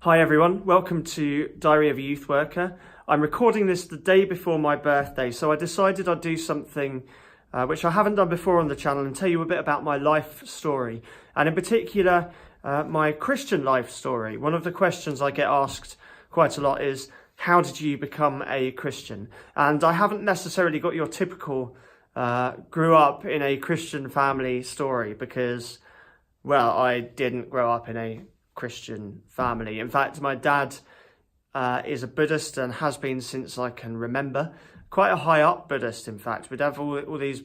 Hi everyone, welcome to Diary of a Youth Worker. I'm recording this the day before my birthday, so I decided I'd do something which I haven't done before on the channel and tell you a bit about my life story, and in particular my Christian life story. One of the questions I get asked quite a lot is, how did you become a Christian? And I haven't necessarily got your typical grew up in a Christian family story because, well, I didn't grow up in a Christian family. In fact, my dad is a Buddhist and has been since I can remember. Quite a high up Buddhist, in fact. We'd have all these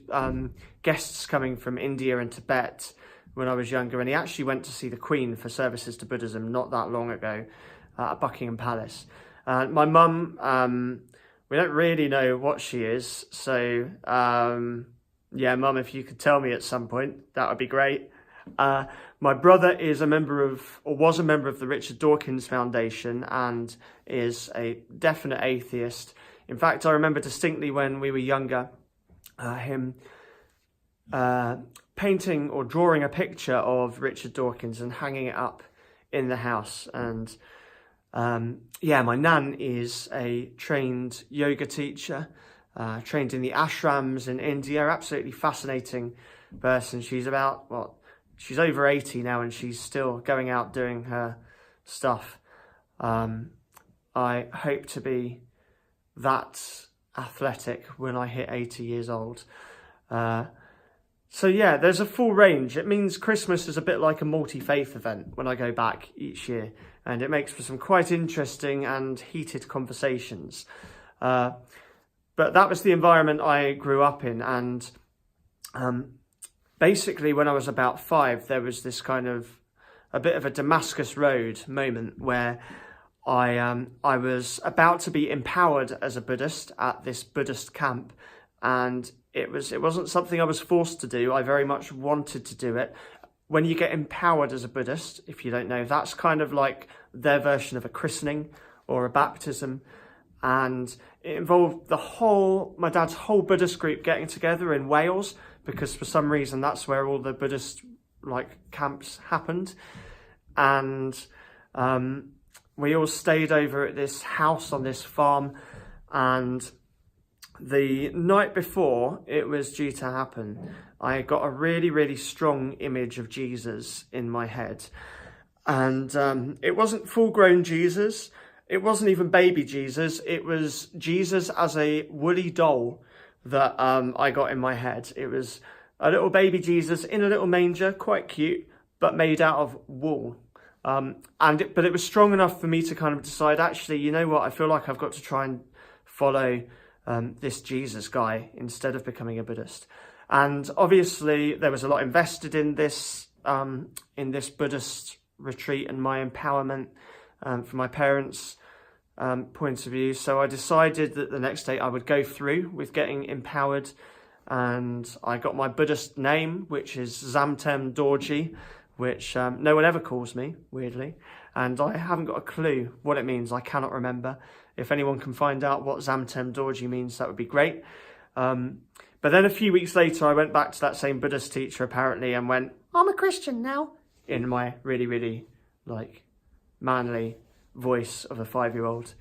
guests coming from India and Tibet when I was younger, and he actually went to see the Queen for services to Buddhism not that long ago at Buckingham Palace. My mum, we don't really know what she is, so yeah, Mum, if you could tell me at some point, that would be great. My brother is a member of, or was a member of, the Richard Dawkins Foundation and is a definite atheist. In fact, I remember distinctly when we were younger, him painting or drawing a picture of Richard Dawkins and hanging it up in the house. And yeah, my nan is a trained yoga teacher, trained in the ashrams in India. Absolutely fascinating person. She's about, what, she's over 80 now and she's still going out doing her stuff. I hope to be that athletic when I hit 80 years old. So yeah, there's a full range. It means Christmas is a bit like a multi-faith event when I go back each year, and it makes for some quite interesting and heated conversations. But that was the environment I grew up in, and basically, when I was about 5, there was this kind of a bit of a Damascus Road moment where I was about to be empowered as a Buddhist at this Buddhist camp, and it wasn't something I was forced to do. I very much wanted to do it. When you get empowered as a Buddhist, if you don't know, that's kind of like their version of a christening or a baptism, and it involved my dad's whole Buddhist group getting together in Wales, because for some reason that's where all the Buddhist camps happened. And we all stayed over at this house on this farm, and the night before it was due to happen, I got a really, really strong image of Jesus in my head. And it wasn't full-grown Jesus, it wasn't even baby Jesus, it was Jesus as a woolly doll that I got in my head. It was a little baby Jesus in a little manger, quite cute, but made out of wool. But it was strong enough for me to kind of decide, actually, you know what, I feel like I've got to try and follow this Jesus guy instead of becoming a Buddhist. And obviously there was a lot invested in this Buddhist retreat and my empowerment from my parents' point of view. So I decided that the next day I would go through with getting empowered, and I got my Buddhist name, which is Zamtem Dorji, which no one ever calls me, weirdly, and I haven't got a clue what it means. I cannot remember. If anyone can find out what Zamtem Dorji means, that would be great. But then a few weeks later, I went back to that same Buddhist teacher, apparently, and went, I'm a Christian now, in my really, really, manly voice of a 5-year-old.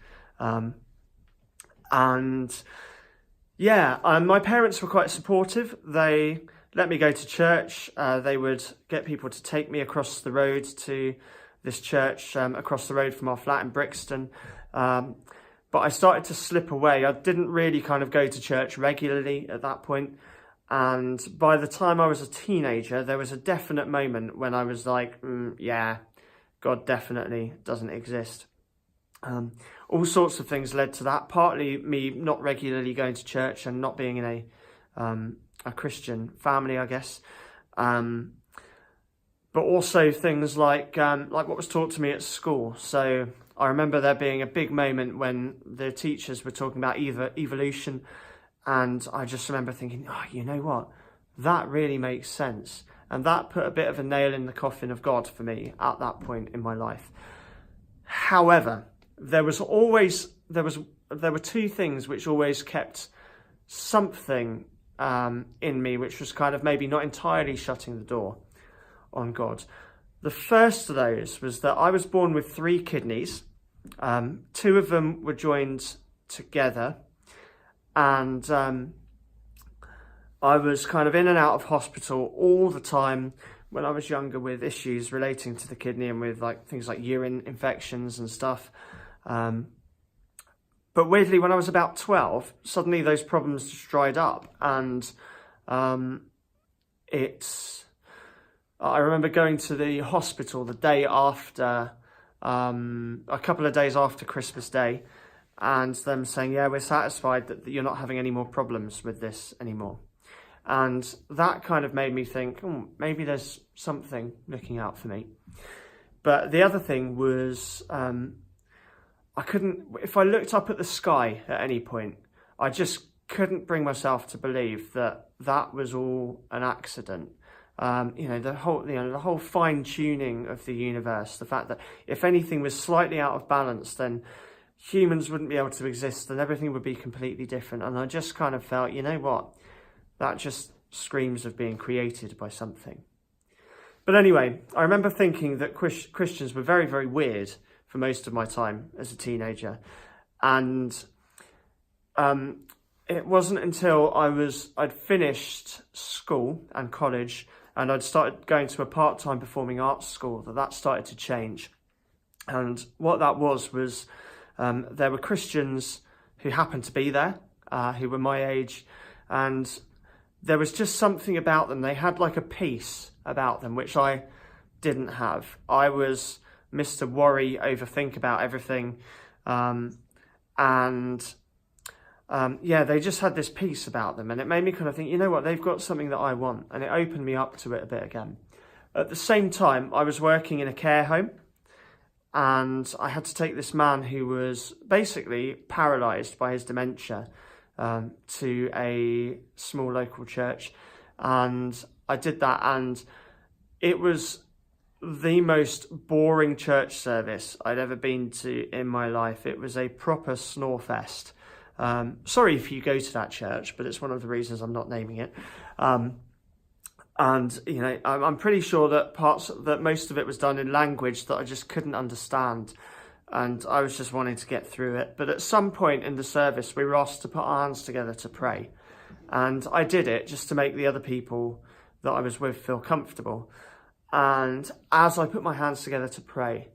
And yeah, my parents were quite supportive. They let me go to church. They would get people to take me across the road to this church across the road from our flat in Brixton. But I started to slip away. I didn't really kind of go to church regularly at that point. And by the time I was a teenager, there was a definite moment when I was like, yeah, God definitely doesn't exist. All sorts of things led to that. Partly me not regularly going to church and not being in a Christian family, I guess. But also things like what was taught to me at school. So I remember there being a big moment when the teachers were talking about evolution, and I just remember thinking, oh, you know what? That really makes sense. And that put a bit of a nail in the coffin of God for me at that point in my life. However, there were two things which always kept something in me, which was kind of maybe not entirely shutting the door on God. The first of those was that I was born with 3 kidneys. 2 of them were joined together, and I was kind of in and out of hospital all the time when I was younger with issues relating to the kidney and with things like urine infections and stuff. But weirdly, when I was about 12, suddenly those problems just dried up, and I remember going to the hospital the day after, a couple of days after Christmas Day, and them saying, yeah, we're satisfied that you're not having any more problems with this anymore. And that kind of made me think, maybe there's something looking out for me. But the other thing was, if I looked up at the sky at any point, I just couldn't bring myself to believe that that was all an accident. The whole fine tuning of the universe, the fact that if anything was slightly out of balance, then humans wouldn't be able to exist and everything would be completely different. And I just kind of felt, you know what, that just screams of being created by something. But anyway, I remember thinking that Christians were very, very weird for most of my time as a teenager. And it wasn't until I'd finished school and college and I'd started going to a part-time performing arts school that started to change. And what that was there were Christians who happened to be there, who were my age, and there was just something about them. They had like a peace about them, which I didn't have. I was Mr. Worry, overthink about everything. They just had this peace about them. And it made me kind of think, you know what, they've got something that I want. And it opened me up to it a bit again. At the same time, I was working in a care home. And I had to take this man who was basically paralysed by his dementia to a small local church. And I did that, and it was the most boring church service I'd ever been to in my life. It was a proper snore fest. Sorry if you go to that church, but it's one of the reasons I'm not naming it. I'm pretty sure that most of it was done in language that I just couldn't understand. And I was just wanting to get through it. But at some point in the service, we were asked to put our hands together to pray. And I did it just to make the other people that I was with feel comfortable. And as I put my hands together to pray,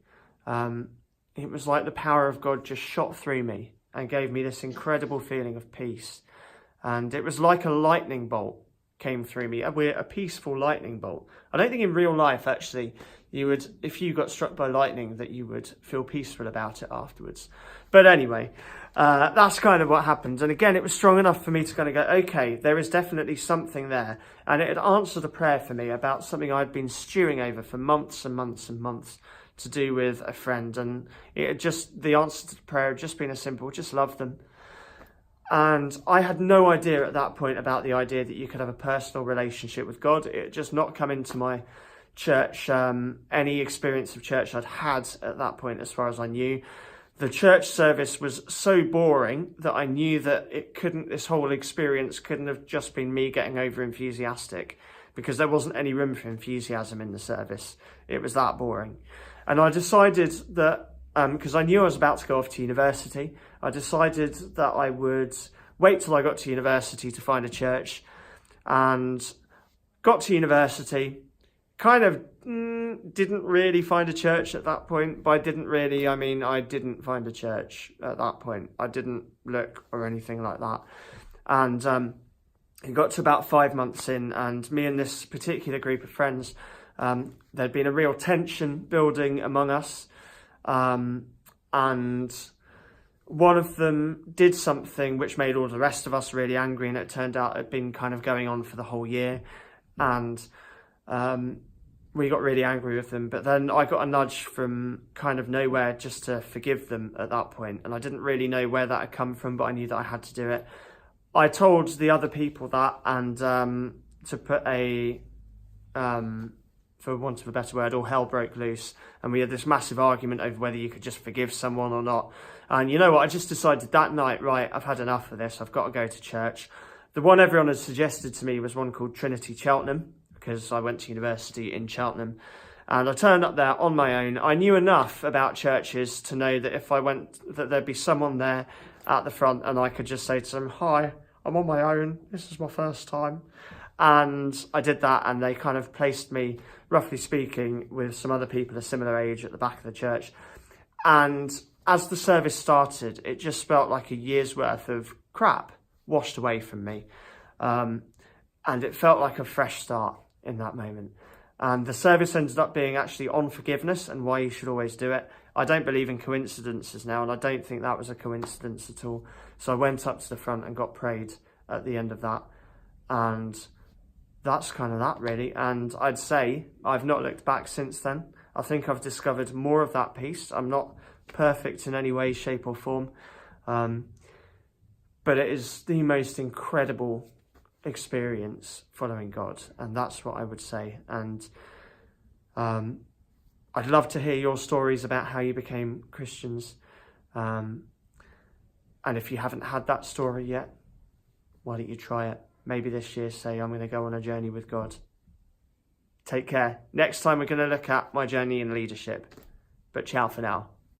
it was like the power of God just shot through me and gave me this incredible feeling of peace. And it was like a lightning bolt came through me, a peaceful lightning bolt. I don't think in real life, actually, you would, if you got struck by lightning, that you would feel peaceful about it afterwards. But anyway, that's kind of what happened. And again, it was strong enough for me to kind of go, okay, there is definitely something there. And it had answered a prayer for me about something I'd been stewing over for months and months and months, to do with a friend. And it had the answer to the prayer had just been a simple, just love them. And I had no idea at that point about the idea that you could have a personal relationship with God. It had just not come into my church, any experience of church I'd had at that point, as far as I knew. The church service was so boring that I knew that this whole experience couldn't have just been me getting over enthusiastic, because there wasn't any room for enthusiasm in the service. It was that boring. And I decided that, because I knew I was about to go off to university, I decided that I would wait till I got to university to find a church, and got to university, kind of didn't really find a church at that point. By didn't really, I mean I didn't find a church at that point. I didn't look or anything like that. And it got to about 5 months in, and me and this particular group of friends, there'd been a real tension building among us. And one of them did something which made all the rest of us really angry, and it turned out it had been kind of going on for the whole year. And we got really angry with them. But then I got a nudge from kind of nowhere just to forgive them at that point. And I didn't really know where that had come from, but I knew that I had to do it. I told the other people that, and to put for want of a better word, all hell broke loose. And we had this massive argument over whether you could just forgive someone or not. And you know what? I just decided that night, right, I've had enough of this. I've got to go to church. The one everyone had suggested to me was one called Trinity Cheltenham, because I went to university in Cheltenham. And I turned up there on my own. I knew enough about churches to know that if I went, that there'd be someone there at the front and I could just say to them, "Hi, I'm on my own. This is my first time." And I did that, and they kind of placed me, roughly speaking, with some other people a similar age at the back of the church. And as the service started, it just felt like a year's worth of crap washed away from me. And it felt like a fresh start in that moment. And the service ended up being actually on forgiveness and why you should always do it. I don't believe in coincidences now, and I don't think that was a coincidence at all. So I went up to the front and got prayed at the end of that. And that's kind of that, really. And I'd say I've not looked back since then. I think I've discovered more of that peace. I'm not perfect in any way, shape or form. But it is the most incredible experience following God. And that's what I would say. And I'd love to hear your stories about how you became Christians. And if you haven't had that story yet, why don't you try it? Maybe this year say, I'm going to go on a journey with God. Take care. Next time we're going to look at my journey in leadership. But ciao for now.